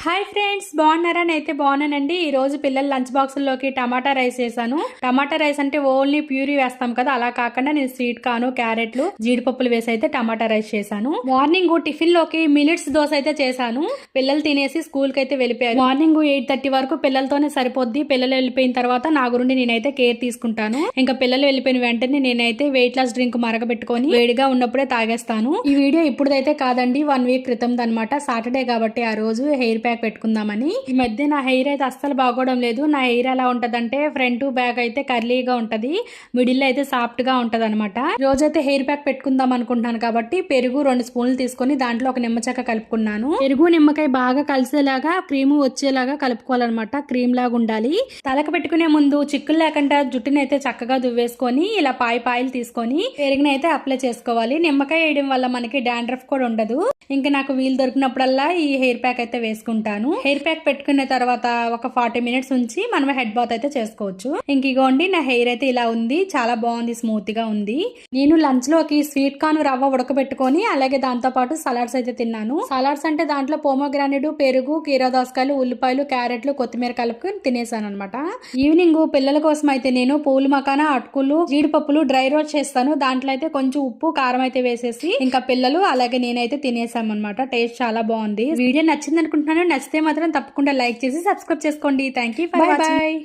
Hi friends, బాగున్నారా? నేనైతే బాగున్నానండి. ఈ రోజు పిల్లల లంచ్ బాక్సుల్లోకి టమాటా రైస్ చేశాను. టమాటా రైస్ అంటే ఓన్లీ ప్యూరీ వేస్తాం కదా, అలా కాకుండా నేను స్వీట్ కార్న్, క్యారెట్లు, జీడిపప్పులు వేసి అయితే టమాటా రైస్ చేశాను. మార్నింగ్ టిఫిన్ లోకి మినిట్స్ దోశ అయితే చేశాను. పిల్లలు తినేసి స్కూల్ కి అయితే వెళ్ళిపోయారు. మార్నింగ్ 8:30 వరకు పిల్లలతోనే సరిపోద్ది. పిల్లలు వెళ్ళిపోయిన తర్వాత నా గురించి నేనైతే కేర్ తీసుకుంటాను. ఇంకా పిల్లలు వెళ్ళిపోయిన వెంటనే నేనైతే వెయిట్ లాస్ డ్రింక్ మరగబెట్టుకొని వేడిగా ఉన్నప్పుడే తాగేస్తాను. ఈ వీడియో ఇప్పుడైతే కాదండి, 1 వీక్ క్రితం అనమాట. సాటర్డే కాబట్టి ఆ రోజు హెయిర్ ప్యాక్ పెట్టుకుందామని. ఈ మధ్య నా హెయిర్ అయితే అస్సలు బాగోవడం లేదు. నా హెయిర్ ఎలా ఉంటదంటే ఫ్రంట్ బ్యాక్ అయితే కర్లీగా ఉంటది, మిడిల్ అయితే సాఫ్ట్ గా ఉంటది అనమాట. రోజైతే హెయిర్ ప్యాక్ పెట్టుకుందాం అనుకుంటున్నాను కాబట్టి పెరుగు 2 స్పూన్లు తీసుకొని దాంట్లో ఒక నిమ్మచెక్క కలుపుకున్నాను. పెరుగు నిమ్మకాయ బాగా కలిసేలాగా క్రీమ్ వచ్చేలాగా కలుపుకోవాలన్నమాట. క్రీమ్ లాగా ఉండాలి. తలకు పెట్టుకునే ముందు చిక్కులు లేకుండా జుట్టుని అయితే చక్కగా దువ్వేసుకొని ఇలా పాయలు తీసుకొని పెరుగుని అయితే అప్లై చేసుకోవాలి. నిమ్మకాయ వేయడం వల్ల మనకి డాండ్రఫ్ కూడా ఉండదు. ఇంకా నాకు వీలు దొరికినప్పుడల్లా ఈ హెయిర్ ప్యాక్ అయితే వేసుకుంటాను. హెయిర్ ప్యాక్ పెట్టుకున్న తర్వాత ఒక 40 మినిట్స్ ఉంచి మనం హెడ్ బాత్ అయితే చేసుకోవచ్చు. ఇంక ఇగోండి, నా హెయిర్ అయితే ఇలా ఉంది. చాలా బాగుంది, స్మూత్ గా ఉంది. నేను లంచ్ లోకి స్వీట్ కార్న్ రవ్వ ఉడకబెట్టుకొని అలాగే దాంతో పాటు సలాడ్స్ అయితే తిన్నాను. సలాడ్స్ అంటే దాంట్లో పోమోగ్రానైట్, పెరుగు, కీరాదోసకాయలు, ఉల్లిపాయలు, క్యారెట్లు, కొత్తిమీర కలుపుకొని తినేసాను అనమాట. ఈవినింగ్ పిల్లల కోసం అయితే నేను పూల మకానా, అటుకులు, జీడిపప్పులు డ్రై రోస్ట్ చేస్తాను. దాంట్లో అయితే కొంచెం ఉప్పు, కారం అయితే వేసేసి ఇంకా పిల్లలు అలాగే నేనైతే తినేసాం అనమాట. టేస్ట్ చాలా బాగుంది. వీడియో నచ్చింది అనుకుంటున్నాను. నచ్చితే మాత్రం తప్పకుండా లైక్ చేసి సబ్స్క్రైబ్ చేసుకోండి. Thank you for watching.